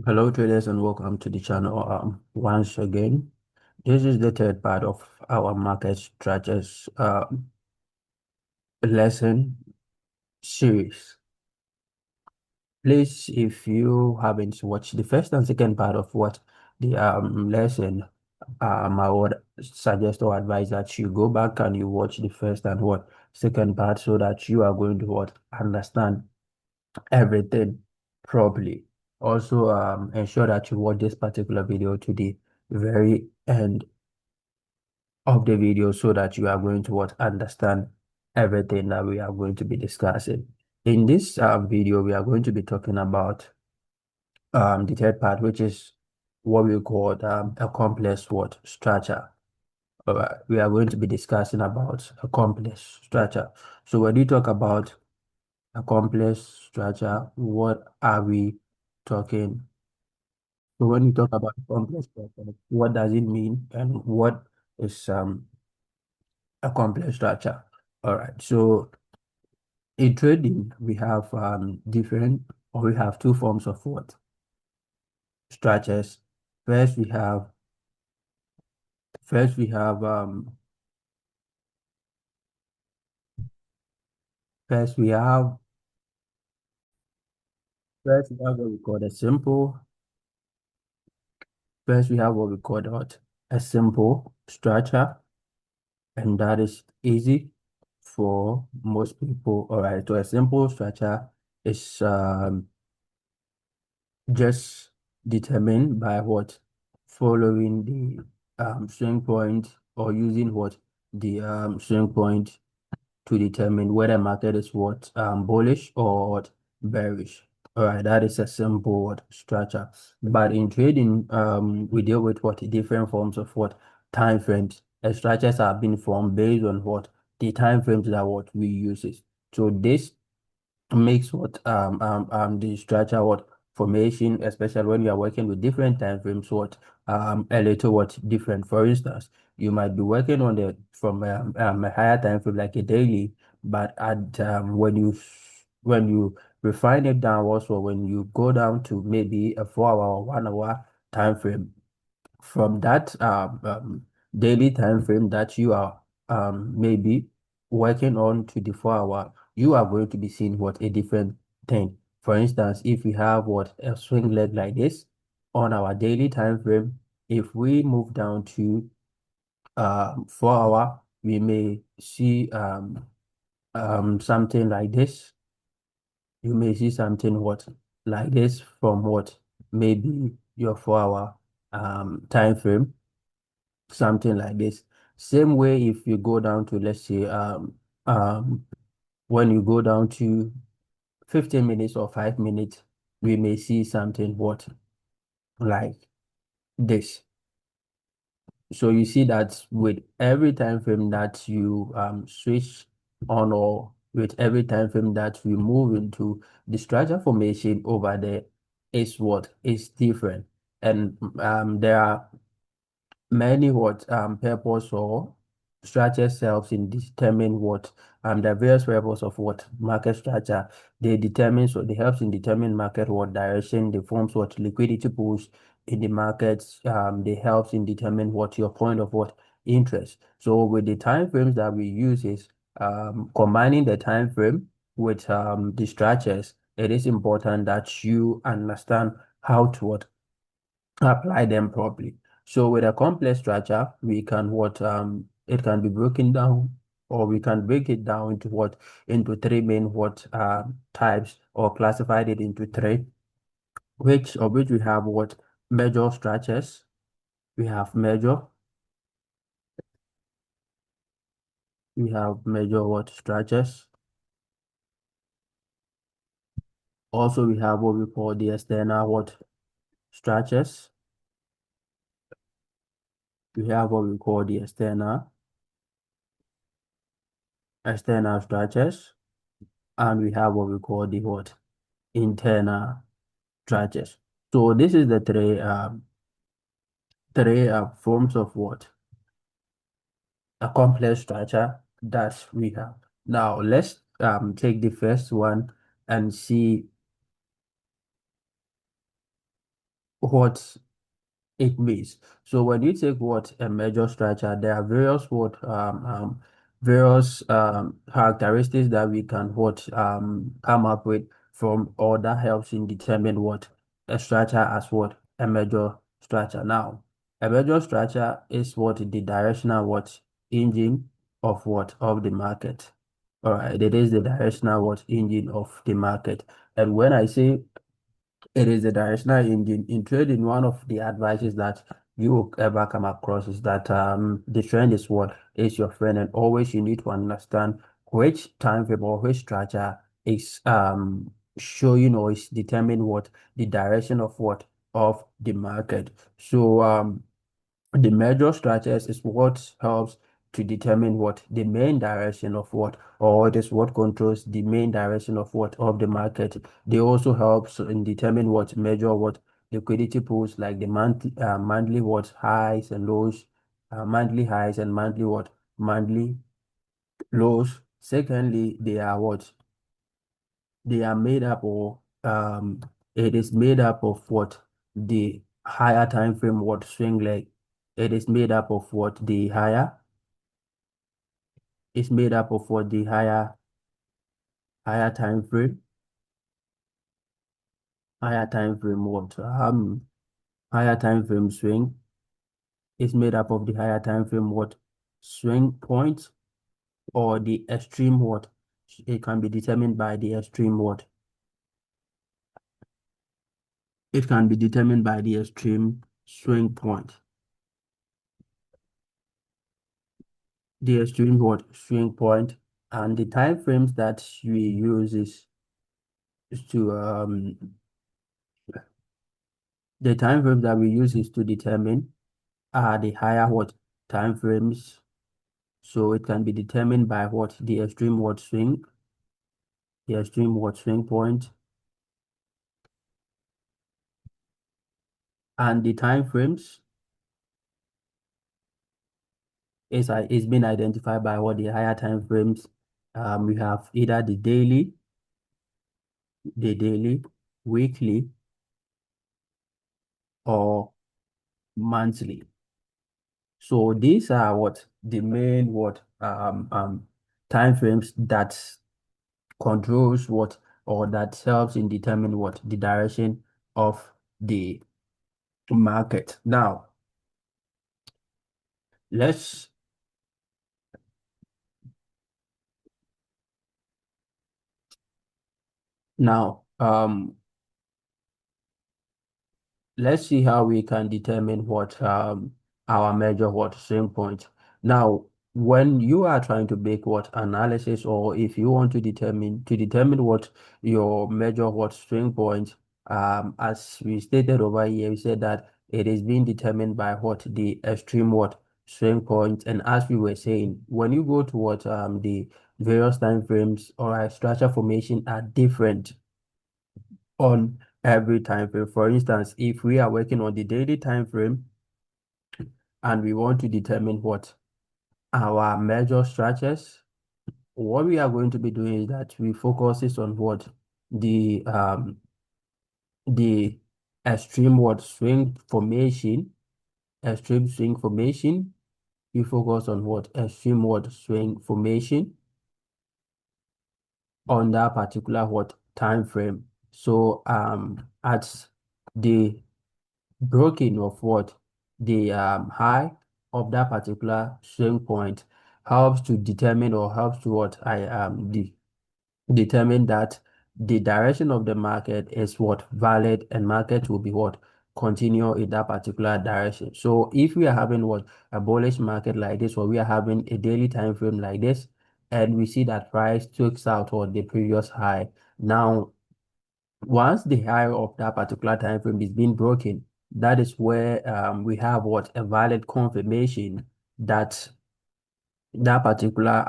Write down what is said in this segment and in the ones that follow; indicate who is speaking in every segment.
Speaker 1: Hello traders and welcome to the channel once again. This is the third part of our market strategies lesson series. Please, if you haven't watched the first and second part of what the lesson, I would suggest or advise that you go back and you watch the first and what second part so that you are going to what understand everything properly. Also, ensure that you watch this particular video to the very end of the video so that you are going to what understand everything that we are going to be discussing. In this video, we are going to be talking about the third part, which is what we call a complex what structure. We are going to be discussing about a complex structure. So when we talk about a complex structure, what are we talking? So when you talk about complex structure, what does it mean and what is a complex structure? All right. So in trading, we have different or we have two forms of what structures. First, we have first we have first we have first we have what we call a simple. First, we have what we call what a simple structure, and that is easy for most people. All right, so a simple structure is just determined by what following the swing point or using what the swing point to determine whether market is what bullish or what bearish. All right, that is a simple what structure. But in trading, we deal with what different forms of what time frames. Structures are being formed based on what the time frames that what we use is. So this makes what the structure what formation, especially when you are working with different time frames, what a little what different. For instance, you might be working on the from a higher time frame like a daily, but at when you refine it down also when you go down to maybe a 4 hour or 1 hour time frame, from that daily time frame that you are maybe working on to the 4 hour, you are going to be seeing what a different thing. For instance, if we have what a swing leg like this on our daily time frame, if we move down to 4 hour, we may see something like this. You may see something what like this from what maybe your 4 hour time frame, something like this. Same way if you go down to, let's say, um, when you go down to 15 minutes or 5 minutes, we may see something what like this. So you see that with every time frame that you switch on or with every time frame that we move into, the structure formation over there is what is different. And there are many what purpose or structure helps in determine what the various purpose of what market structure they determine, so they helps in determine market what direction they forms what liquidity pools in the markets, they helps in determine what your point of what interest. So with the time frames that we use is combining the time frame with the structures, it is important that you understand how to what apply them properly. So with a complex structure, we can what it can be broken down, or we can break it down into what into three main what types, or classified it into three, which we have what major structures. We have major what structures. Also, we have what we call the external what structures. We have what we call the external structures, and we have what we call the what internal structures. So this is the three forms of what a complex structure that we have. Now let's take the first one and see what it means. So when you take what a major structure, there are various characteristics that we can what come up with from, or that helps in determine what a structure as what a major structure. Now, a major structure is what the directional what engine of what of the market. All right, it is the directional what engine of the market. And when I say it is a directional engine in trading, one of the advices that you will ever come across is that the trend is what is your friend, and always you need to understand which time frame or which structure is showing or is determining what the direction of what of the market. So the major structures is what helps to determine what the main direction of what, or it is what controls the main direction of what of the market. They also helps in determine what measure what liquidity pools, like the monthly what highs and lows, monthly highs and monthly what monthly lows. Secondly, they are what they are made up of it is made up of what the higher time frame what swing leg. It is made up of what the higher is made up of what the higher time frame, higher time frame what higher time frame swing is made up of the higher time frame what swing point, or the extreme what it can be determined by the extreme what it can be determined by the extreme swing point. The extreme what swing point, and the time frames that we use is to the time frames that we use is to determine are the higher what time frames. So it can be determined by what the extreme what swing, the extreme what swing point, and the time frames is being identified by what the higher time frames. We have either the daily, weekly, or monthly. So these are what the main what time frames that controls what, or that helps in determine what the direction of the market. Let's now let's see how we can determine what our major what swing point. Now, when you are trying to make what analysis, or if you want to determine what your major what swing point, as we stated over here, we said that it is being determined by what the extreme what swing point. And as we were saying, when you go to what the various time frames or structure formation are different on every time frame. For instance, if we are working on the daily time frame and we want to determine what our major structures, what we are going to be doing is that we focuses on what the extreme what swing formation, extreme swing formation. We focus on what extreme what swing formation on that particular what time frame. So at the broken of what the high of that particular swing point helps to determine, or helps to what determine that the direction of the market is what valid, and market will be what continue in that particular direction. So if we are having what a bullish market like this, or we are having a daily time frame like this, and we see that price takes out what the previous high, now once the high of that particular time frame is being broken, that is where we have what a valid confirmation that that particular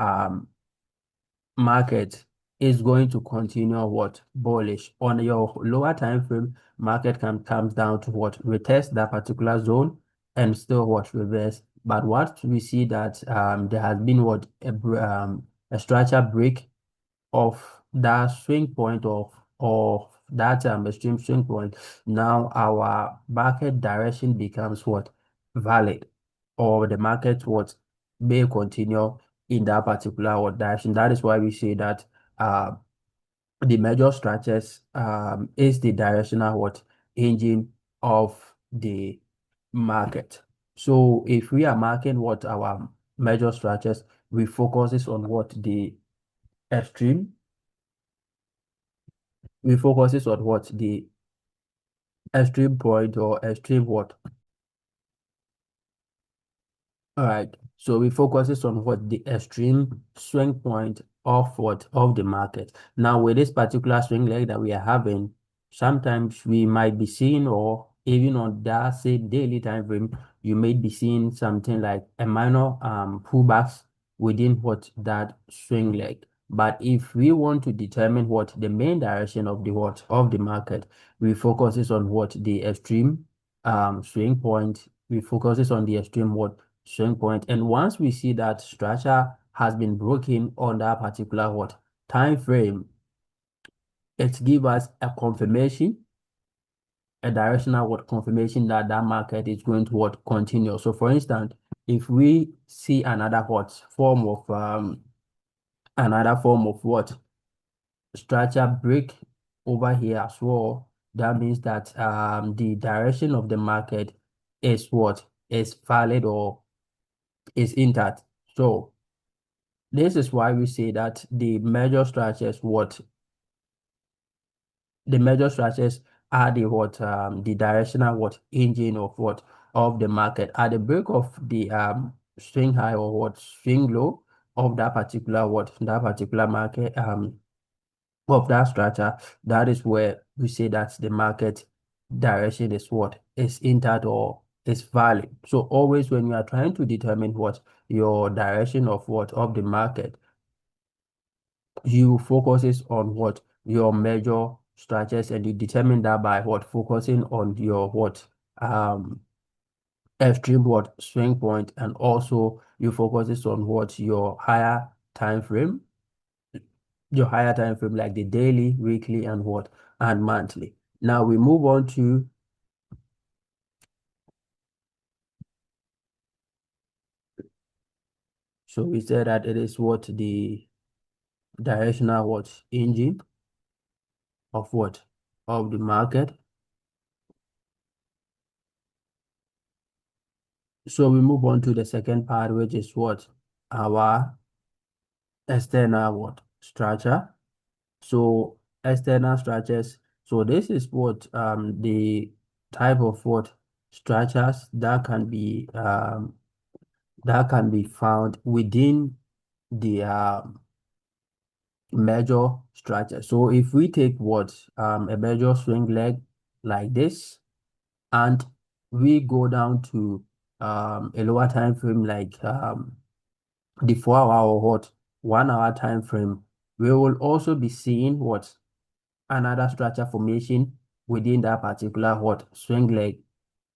Speaker 1: market is going to continue what bullish. On your lower time frame, market can comes down to what retest that particular zone and still what reverse. But what we see that there has been what a structure break of that swing point of that extreme swing point, now our market direction becomes what? Valid, or the market what may continue in that particular what direction. That is why we say that the major structures is the directional what engine of the market. So if we are marking what our major structures, we focuses on what the extreme, we focuses on what the extreme point or extreme what. All right. So we focuses on what the extreme swing point of what of the market. Now with this particular swing leg that we are having, sometimes we might be seeing, or even on that same daily time frame, you may be seeing something like a minor pullbacks within what that swing leg. But if we want to determine what the main direction of the what of the market, we focuses on what the extreme swing point, we focuses on the extreme what swing point. And once we see that structure has been broken on that particular what time frame, it gives us a confirmation, a directional what confirmation that that market is going to what continue. So for instance, if we see another form of what structure break over here as well, that means that the direction of the market is what is valid or is intact. So this is why we say that the major structures are the what the directional what engine of what of the market. At the break of the swing high or what swing low of that particular market of that structure, that is where we say that the market direction is what is intact or is valid. So always when you are trying to determine what your direction of what of the market, you focuses on what your major structures, and you determine that by what focusing on your what extreme what swing point, and also you focuses on what your higher time frame like the daily, weekly, and what and monthly. Now we move on to, so we said that it is what the directional what engine of what of the market. So we move on to the second part, which is what our external what structure. So external structures. So this is what the type of what structures that can be found within the major structure. So if we take what a major swing leg like this, and we go down to a lower time frame like the 4 hour or what 1 hour time frame, we will also be seeing what another structure formation within that particular what swing leg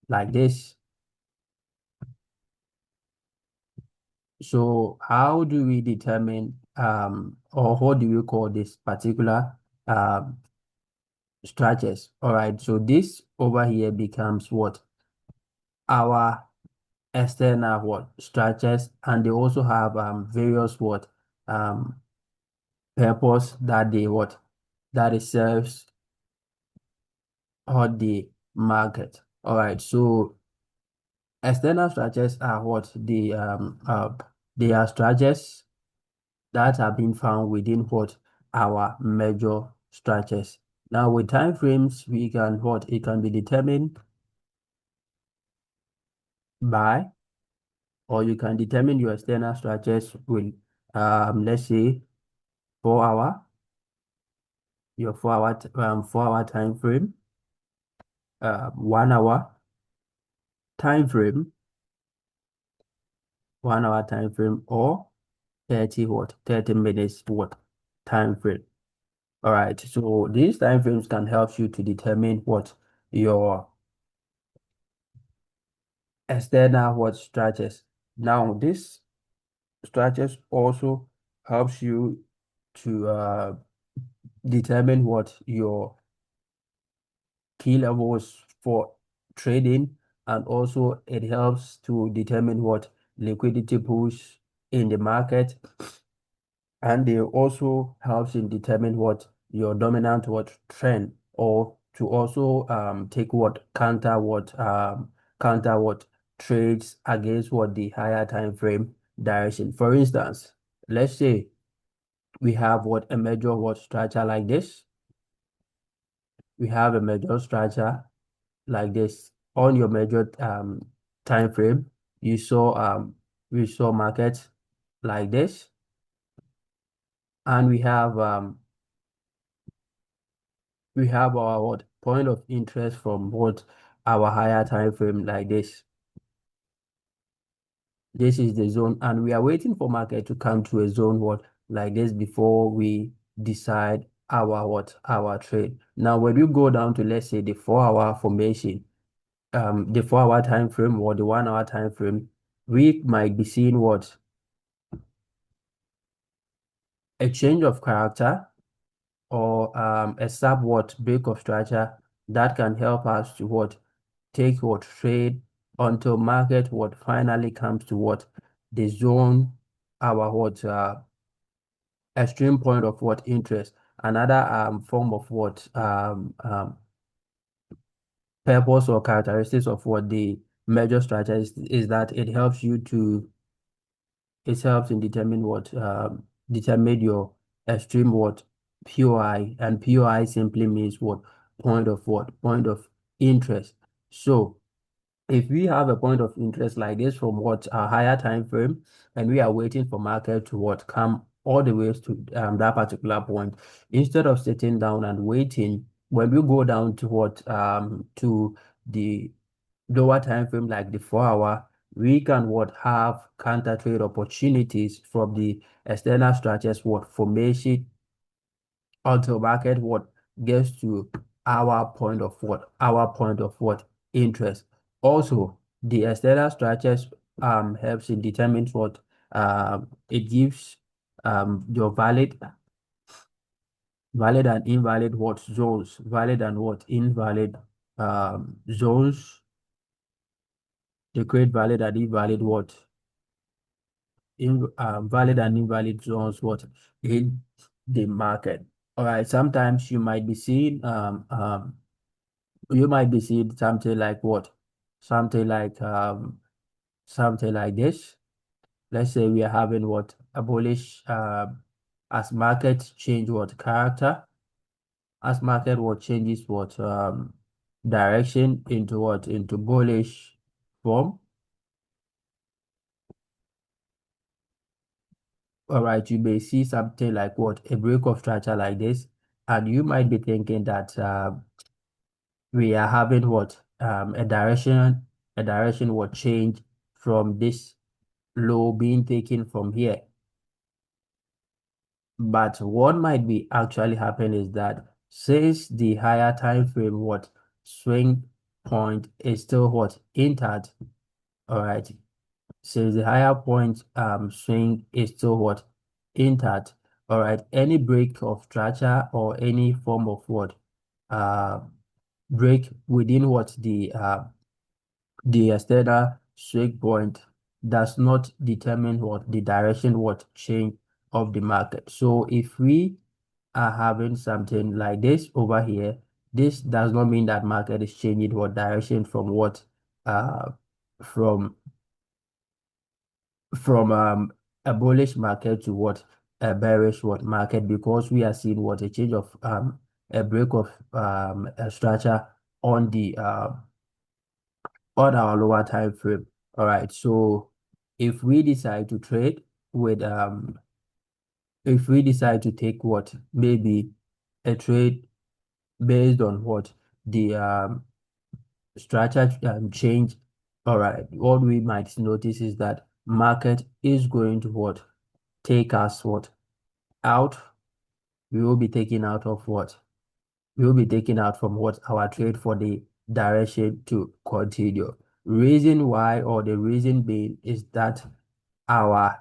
Speaker 1: like this. So how do we determine or how do we call this particular um structures? All right, so this over here becomes what our external what structures, and they also have various what um purpose that they what that it serves or the market. All right, so external structures are what they are structures that have been found within what our major structures. Now with time frames, we can what it can be determined by, or you can determine your external structures with let's say 4 hour, your 4 hour time frame, 1 hour time frame, 1 hour time frame, or 30 minutes what time frame. All right, so these time frames can help you to determine what your external what structures. Now this structures also helps you to determine what your key levels for trading, and also it helps to determine what liquidity pools in the market, and it also helps in determine what your dominant what trend, or to also take what counter what trades against what the higher time frame direction. For instance, let's say we have what a major what structure like this. We have a major structure like this on your major time frame. You saw we saw markets like this, and we have our what point of interest from what our higher time frame like this. This is the zone, and we are waiting for market to come to a zone what like this before we decide our what our trade. Now, when you go down to, let's say, the 4 hour formation, the 4 hour time frame or the 1 hour time frame, we might be seeing what a change of character, or a sub what break of structure that can help us to what take what trade until market what finally comes to what the zone, our what extreme point of what interest. Another form of what purpose or characteristics of what the major structure is that it helps in determine what determine your extreme what POI, and POI simply means what point of interest. So if we have a point of interest like this from what a higher time frame, and we are waiting for market to what come all the way to that particular point, instead of sitting down and waiting, when we go down to what to the lower time frame like the 4 hour, we can what have counter trade opportunities from the external structures what formation until market what gets to our point of what interest. Also, the external structures helps in determine what it gives your valid and invalid what zones, valid and what invalid zones. They create valid and invalid what in valid and invalid zones what in the market. All right, sometimes you might be seeing something like what? Something like something like this. Let's say we are having what a bullish as market change what character, as market what changes what direction into what into bullish form. All right, you may see something like what a break of structure like this, and you might be thinking that we are having what a direction what change from this low being taken from here. But what might be actually happening is that since the higher time frame what swing point is still what intact, all right, since the higher point swing is still what intact, all right, any break of structure or any form of what uh break within what the external swing point does not determine what the direction what change of the market. So if we are having something like this over here, this does not mean that market is changing what direction from what from a bullish market to what a bearish what market, because we are seeing what a change of a break of a structure on the on our lower time frame. All right, so if we decide to trade with if we decide to take what maybe a trade based on what the structure change, all right, what we might notice is that market is going to what take us what out. We will be taking out of what we will be taking out from what our trade for the direction to continue. Reason why, or the reason being, is that our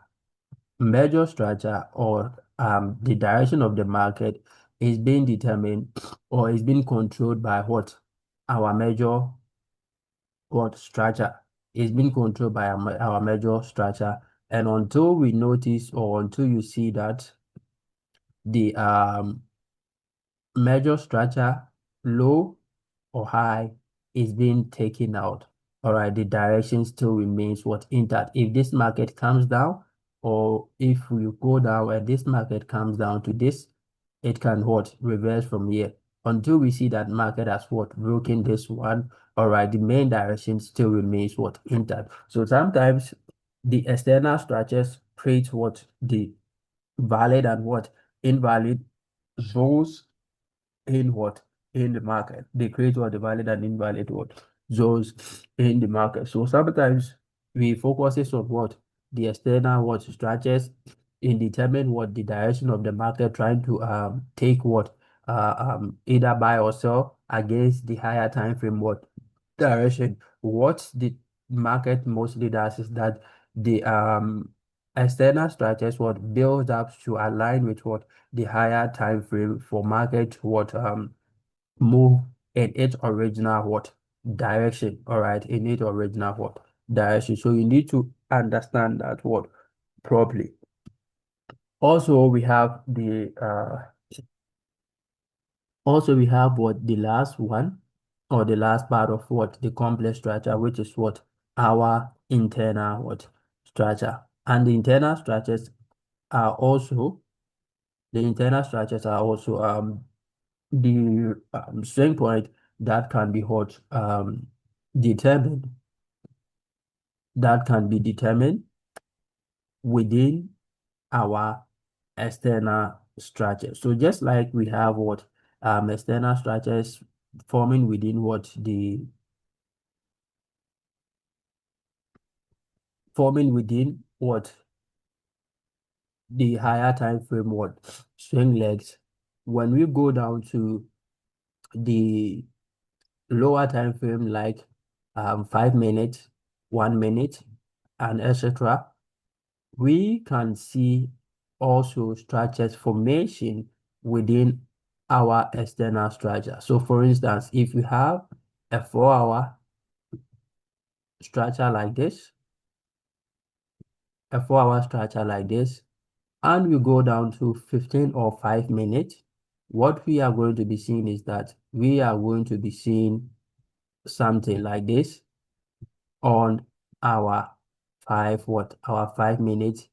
Speaker 1: major structure, or the direction of the market is being determined or is being controlled by what? our major what structure is being controlled by our major structure. And until we notice or until you see that the major structure low or high is being taken out. All right, the direction still remains what intact. If this market comes down, or if we go down and this market comes down to this, it can what reverse from here until we see that market has what broken this one. All right, the main direction still remains what intact. So sometimes the external structures create what the valid and what invalid zones in what in the market. They create what the valid and invalid what zones in the market. So sometimes we focuses on what the external what structures in determine what the direction of the market trying to take what either buy or sell against the higher time frame what direction. What the market mostly does is that the external structures what builds up to align with what the higher time frame for market what move in its original what direction. All right, in its original what direction. So you need to understand that what properly. Also, we have the we have what the last one or the last part of what the complex structure, which is what our internal what structure. And the internal structures are also the strength point that can be what determined that can be determined within our external structure. So just like we have what external structures forming within what the forming within what the higher time frame what swing legs. When we go down to the lower time frame like 5 minutes, 1 minute, and etc., we can see also structures formation within our external structure. So for instance, if you have a 4 hour structure like this, and we go down to 15 or 5 minutes, what we are going to be seeing is that we are going to be seeing something like this on our our 5 minutes.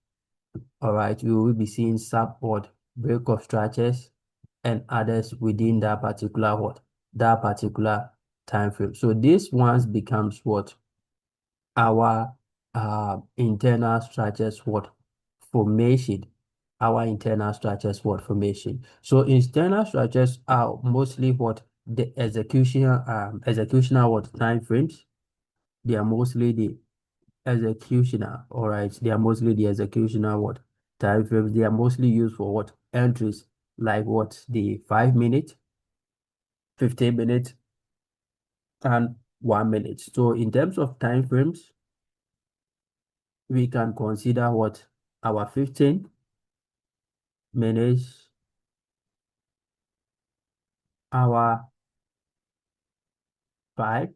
Speaker 1: All right, we will be seeing support, break of structures, and others within that particular time frame. So this ones becomes what our internal structures what formation. Our internal structures what formation. So internal structures are mostly what the executional what time frames. They are mostly the executioner. All right, they are mostly the executioner what time frames. They are mostly used for what entries like what the 5 minute, 15 minute, and 1 minute. So in terms of time frames, we can consider what our 15 minutes, our 5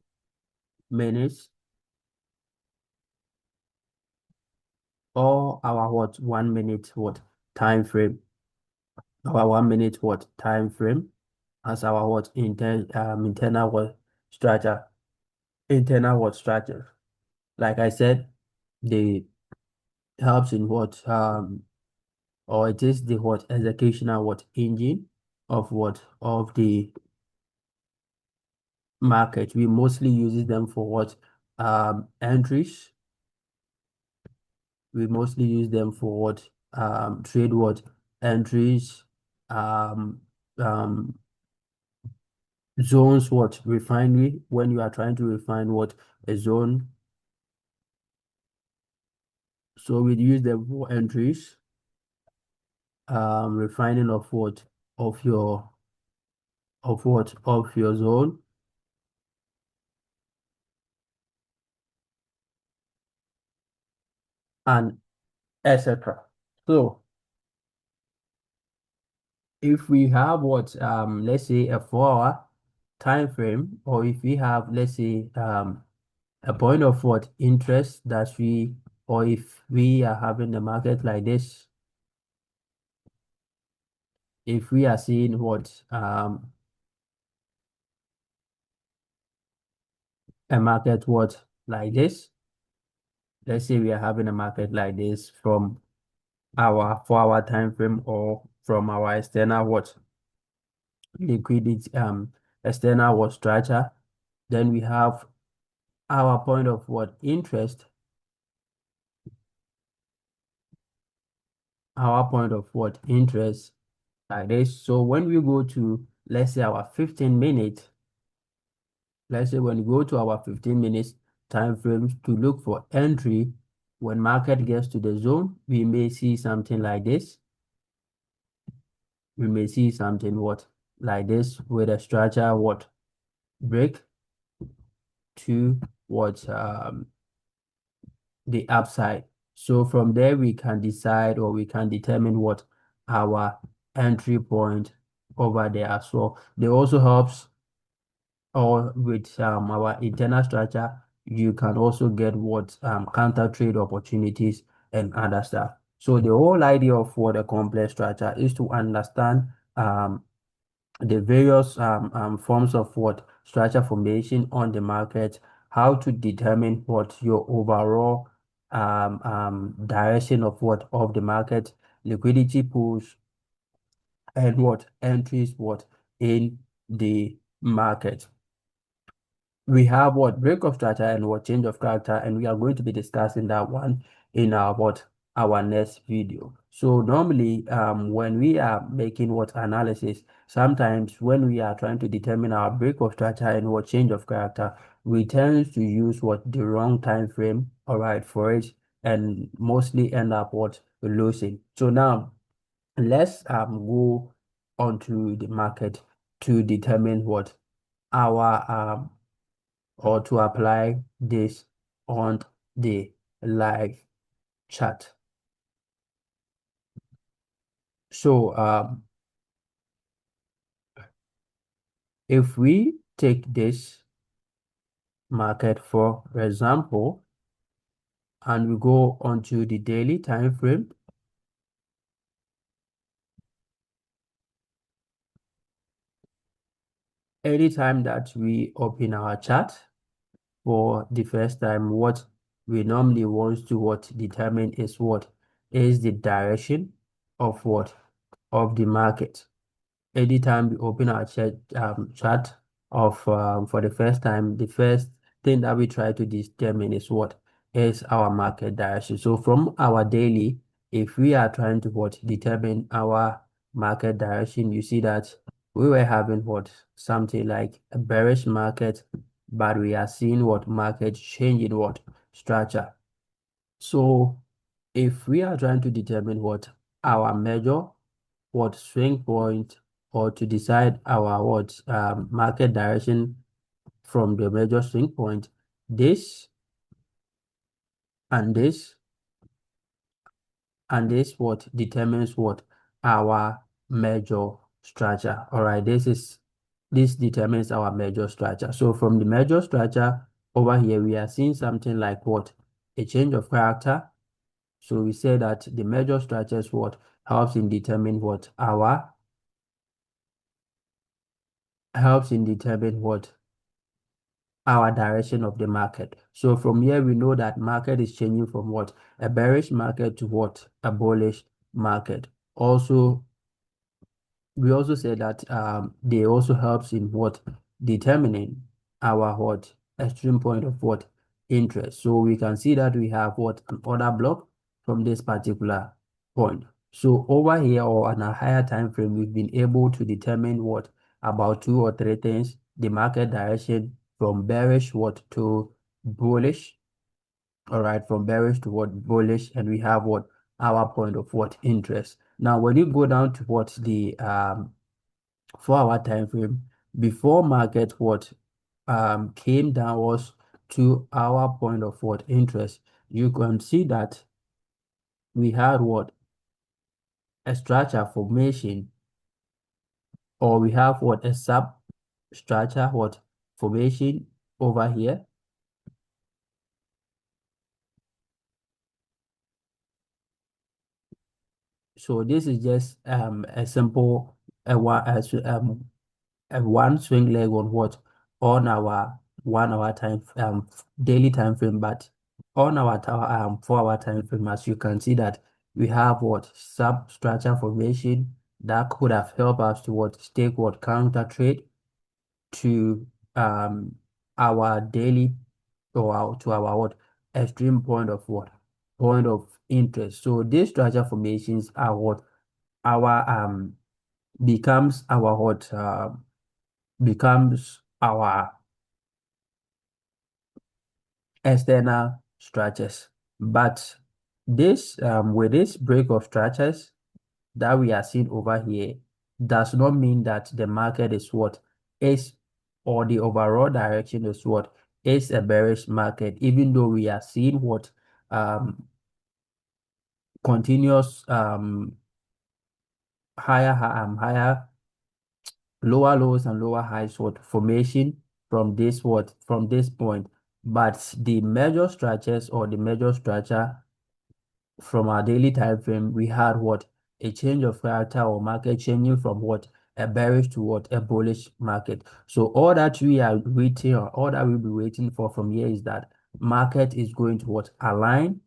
Speaker 1: minutes, or our what 1 minute what time frame. Our 1 minute what time frame as our what internal what structure. Internal what structure. Like I said, the helps in what or it is the what executional what engine of what of the market. We mostly use them for what entries. We mostly use them for what trade what entries, um um zones what refinery when you are trying to refine what a zone. So we use them for entries, refining of what of your of your zone, and etc. So if we have what let's say a 4 hour time frame, or if we have, let's say, a point of what interest that we, or if we are having a market like this, if we are seeing what a market what like this, let's say we are having a market like this from our 4 hour time frame, or from our external what liquidity external what structure, then we have our point of what interest, our point of what interest like this. So when we go to, let's say, our 15 minutes, let's say when we go to our 15 minutes time frames to look for entry, when market gets to the zone, we may see something like this. We may see something what like this, with a structure what break to what the upside. So from there we can decide, or we can determine what our entry point over there as well. They also helps, or with our internal structure, you can also get what counter trade opportunities and other stuff. So the whole idea of what a complex structure is to understand the various forms of what structure formation on the market, how to determine what your overall direction of what of the market, liquidity pools, and what entries what in the market. We have what break of structure and what change of character, and we are going to be discussing that one in our what our next video. So normally when we are making what analysis, sometimes when we are trying to determine our break of structure and what change of character, we tend to use what the wrong time frame, all right, for it, and mostly end up what losing. So now let's go onto the market to determine what our or to apply this on the live chat. So if we take this market for example, and we go onto the daily time frame, anytime that we open our chart for the first time, what we normally want to what determine is what is the direction of what of the market. Anytime we open our chart of for the first time, the first thing that we try to determine is what is our market direction. So from our daily, if we are trying to what determine our market direction, you see that we were having what something like a bearish market, but we are seeing what market changing what structure. So if we are trying to determine what our major what swing point, or to decide our what market direction from the major swing point, this and this and this what determines what our major structure. All right, this determines our major structure. So from the major structure over here, we are seeing something like what a change of character. So we say that the major structure is what helps in determine what our helps in determine what our direction of the market. So from here, we know that market is changing from what a bearish market to what a bullish market. Also, we also say that they also helps in what determining our what extreme point of what interest. So we can see that we have what an order block from this particular point. So over here, or on a higher time frame, we've been able to determine what about 2 or 3 things: the market direction from bearish what to bullish. All right, from bearish to what bullish, and we have what our point of what interest. Now, when you go down to what the 4 hour time frame, before market what came downwards to our point of what interest, you can see that we had what a structure formation, or we have what a sub structure what formation over here. So this is just a simple a one swing leg on what on our 1 hour time daily time frame, but on our 4 hour time frame, as you can see that we have what substructure formation that could have helped us to what take what counter trade to our daily or to our what extreme point of what point of interest. So these structure formations are what our becomes our what becomes our external structures. But this with this break of structures that we are seeing over here does not mean that the market is what is or the overall direction is what is a bearish market, even though we are seeing what continuous higher lower lows and lower highs what formation from this what from this point. But the major structures or the major structure from our daily time frame, we had what a change of character or market changing from what a bearish to what a bullish market. So all that we are waiting or all that we'll be waiting for from here is that market is going to what align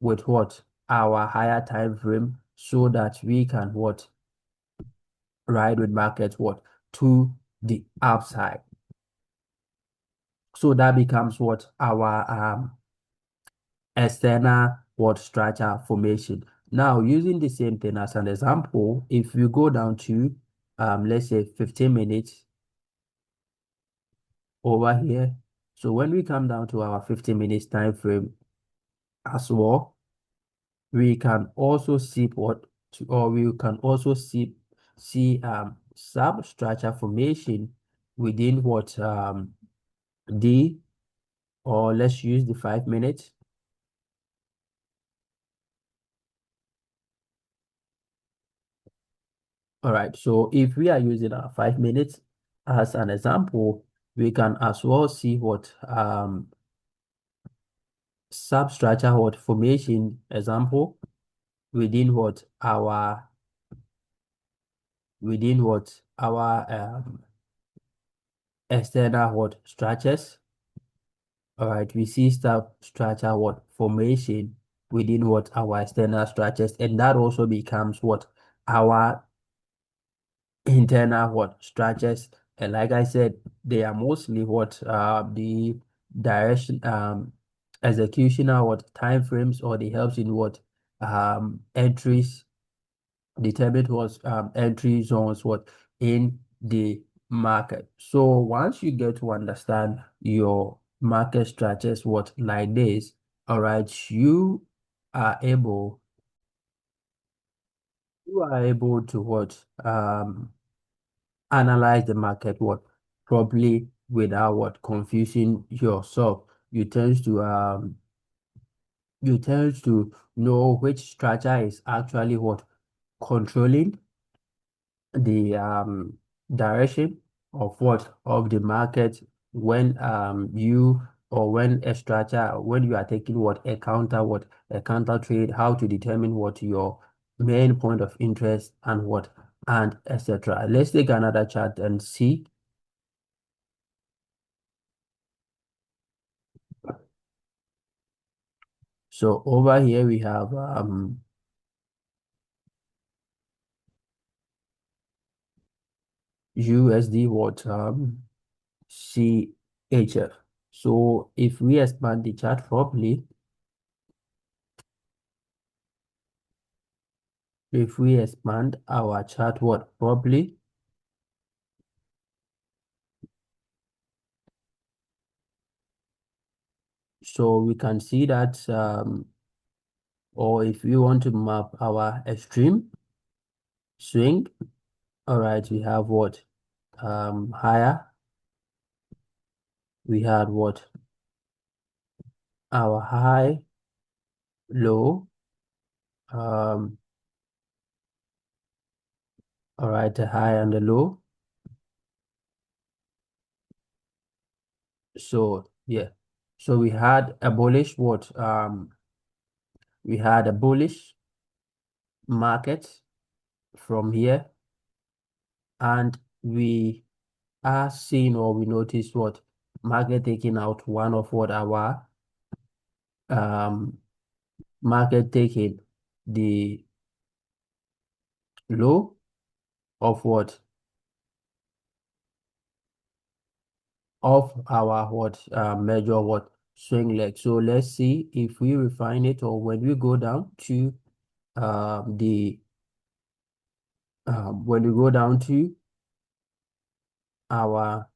Speaker 1: with what our higher time frame so that we can what ride with market what to the upside. So that becomes what our external what structure formation. Now, using the same thing as an example, if we go down to let's say 15 minutes over here. So when we come down to our 15 minutes time frame as well, we can also see or we can also see substructure formation within what D, or let's use the 5 minutes. All right, so if we are using our 5 minutes as an example, we can as well see what substructure what formation example within what our external what structures. All right, we see substructure what formation within what our external structures, and that also becomes what our internal what structures. And like I said, they are mostly what the direction executional what time frames, or they helps in what entries determine what entry zones what in the market. So once you get to understand your market structures what like this, all right, are able you are able to what analyze the market what properly without what confusing yourself. You tend to know which structure is actually what controlling the direction of what of the market when you or when a structure when you are taking what a counter trade, how to determine what your main point of interest and what and etc. Let's take another chart and see. So over here we have USD what CHF. So if we expand the chart properly, if we expand our chart what properly, so we can see that or if we want to map our extreme swing, all right, we have what higher, we had what our high, low, um all right, the high and the low, So yeah. So we had a bullish what? We had a bullish market from here, and we are seeing or we notice what? Market taking out one of what our um market taking the low of what? Of our what measure what swing leg. So let's see if we refine it, or when we go down to the when we go down to our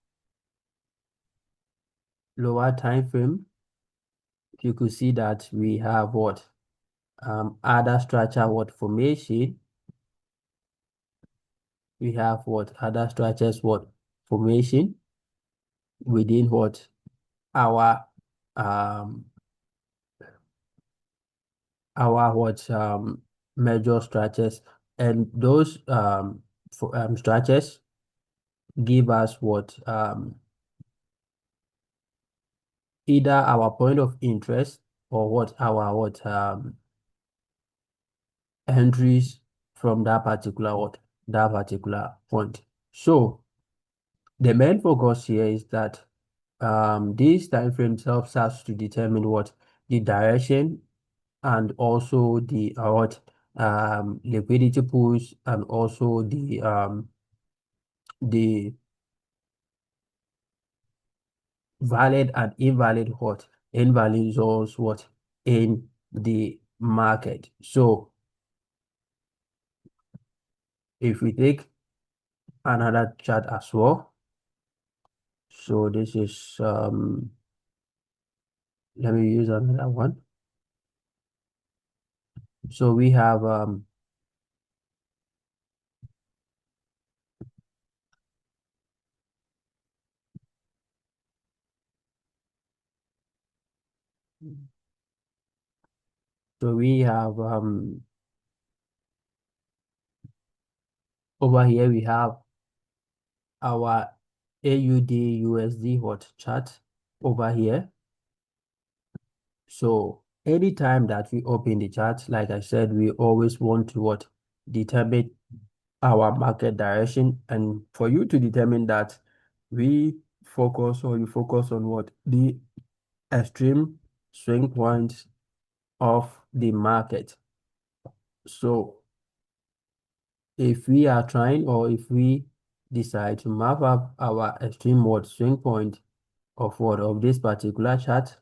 Speaker 1: lower time frame, you could see that we have what other structure what formation. We have what other structures what formation within what our um what major structures, and those structures give us what either our point of interest or what our what entries from that particular what that particular point. So the main focus here is that these time frames helps us to determine what the direction and also the what liquidity pools, and also the valid and invalid what invalid zones what in the market. So if we take another chart as well, so this is let me use another one. So we have so we have over here we have our AUD USD what chart over here. So anytime that we open the chart, like I said, we always want to what determine our market direction. And for you to determine that, we focus, or you focus on what the extreme swing points of the market. So if we are trying, or if we decide to map up our extreme what swing point of what of this particular chart,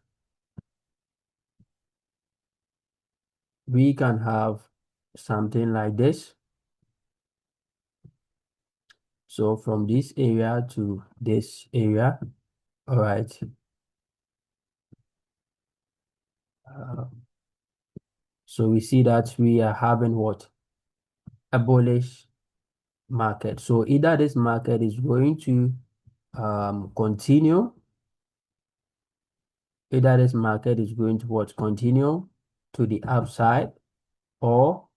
Speaker 1: we can have something like this. So from this area to this area, all right. Uh, so we see that we are having what? A bullish market. So either this market is going to continue, either this market is going to what? Continue to the upside, or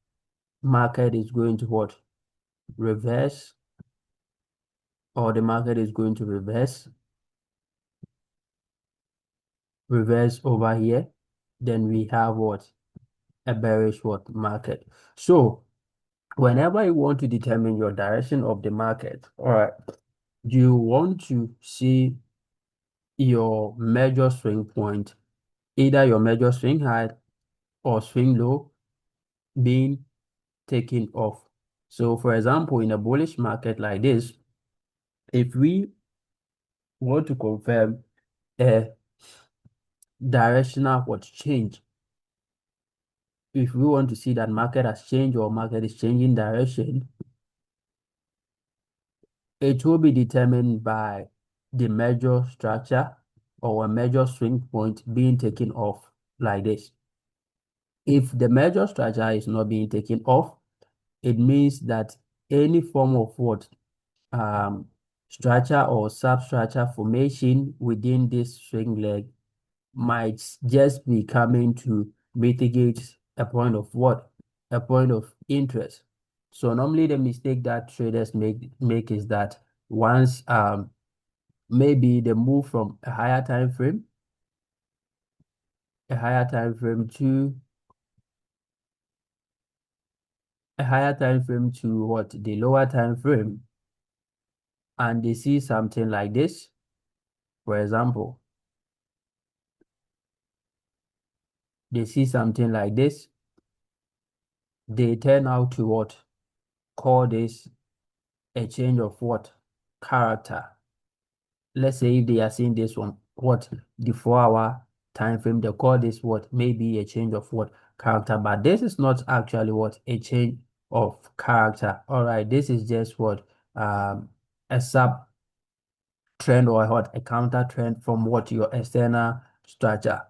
Speaker 1: market is going to what? Reverse, or the market is going to reverse over here. Then we have what? A bearish what? Market. So whenever you want to determine your direction of the market, all right, you want to see your major swing point, either your major swing high or swing low, being taken off. So for example, in a bullish market like this, if we want to confirm a directional what change, if we want to see that market has changed or market is changing direction, it will be determined by the major structure or a major swing point being taken off like this. If the major structure is not being taken off, it means that any form of what um, structure or substructure formation within this swing leg might just be coming to mitigate a point of what? A point of interest. So normally the mistake that traders make is that once maybe the move from a higher time frame to a higher time frame to what the lower time frame, and they see something like this. For example, they see something like this. They turn out to what? Call this a change of what? Character. Let's say if they are seeing this one, what? The 4 hour time frame, they call this what? Maybe a change of what? Character. But this is not actually what? A change of character. All right. This is just what? A sub trend or what? A counter trend from what? Your external structure.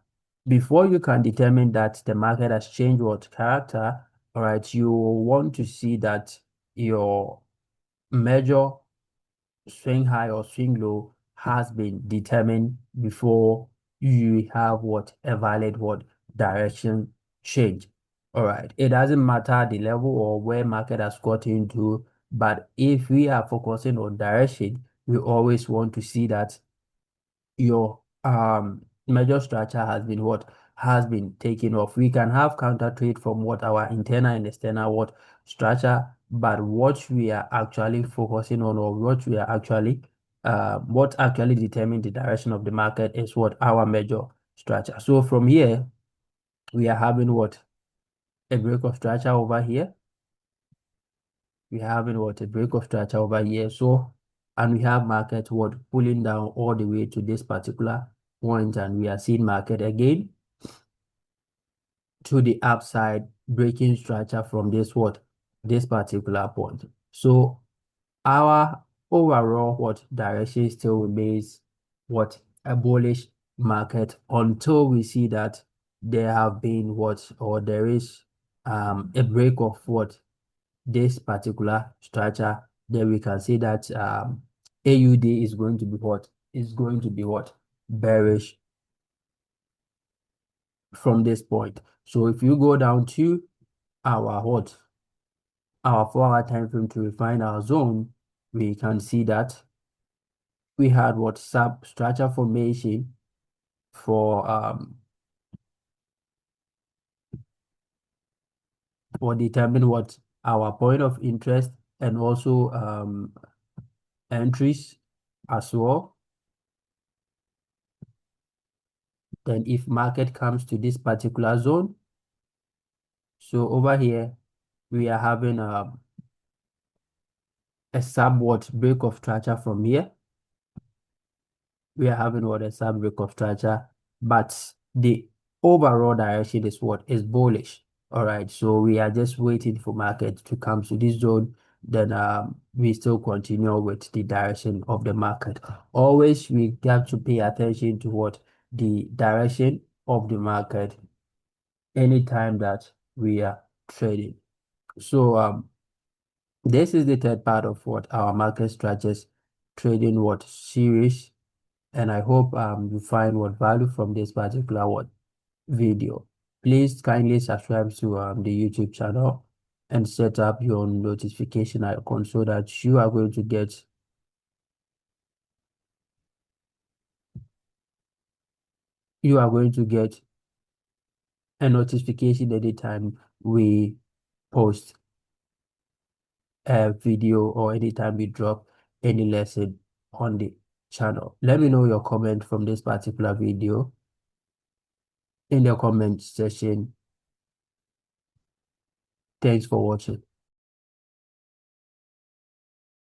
Speaker 1: Before you can determine that the market has changed what character, all right, you want to see that your major swing high or swing low has been determined before you have what a valid what direction change. All right, it doesn't matter the level or where market has got into, but if we are focusing on direction, we always want to see that your major structure has been what has been taken off. We can have counter trade from what our internal and external what structure, but what we are actually focusing on or what actually determines the direction of the market is what our major structure. So from here, we are having what a break of structure over here. We are having what a break of structure over here. So and we have market what pulling down all the way to this particular point, and we are seeing market again to the upside, breaking structure from this particular point. So our overall what direction still remains what a bullish market until we see that there have been what or there is a break of what this particular structure. Then we can see that AUD is going to be what is going to be what bearish from this point. So if you go down to our what our 4 hour time frame to refine our zone, we can see that we had what substructure formation for determine what our point of interest and also entries as well. Then if market comes to this particular zone, so over here we are having a subwhat break of structure from here. We are having what a sub break of structure, but the overall direction is what is bullish. All right, so we are just waiting for market to come to this zone. Then we still continue with the direction of the market. Always we have to pay attention to what the direction of the market anytime that we are trading. So this is the third part of what our market strategies trading what series, and I hope you find what value from this particular what video. Please kindly subscribe to the YouTube channel and set up your notification icon so that you are going to get a notification anytime we post a video or anytime we drop any lesson on the channel. Let me know your comment from this particular video in the comment section. Thanks for watching.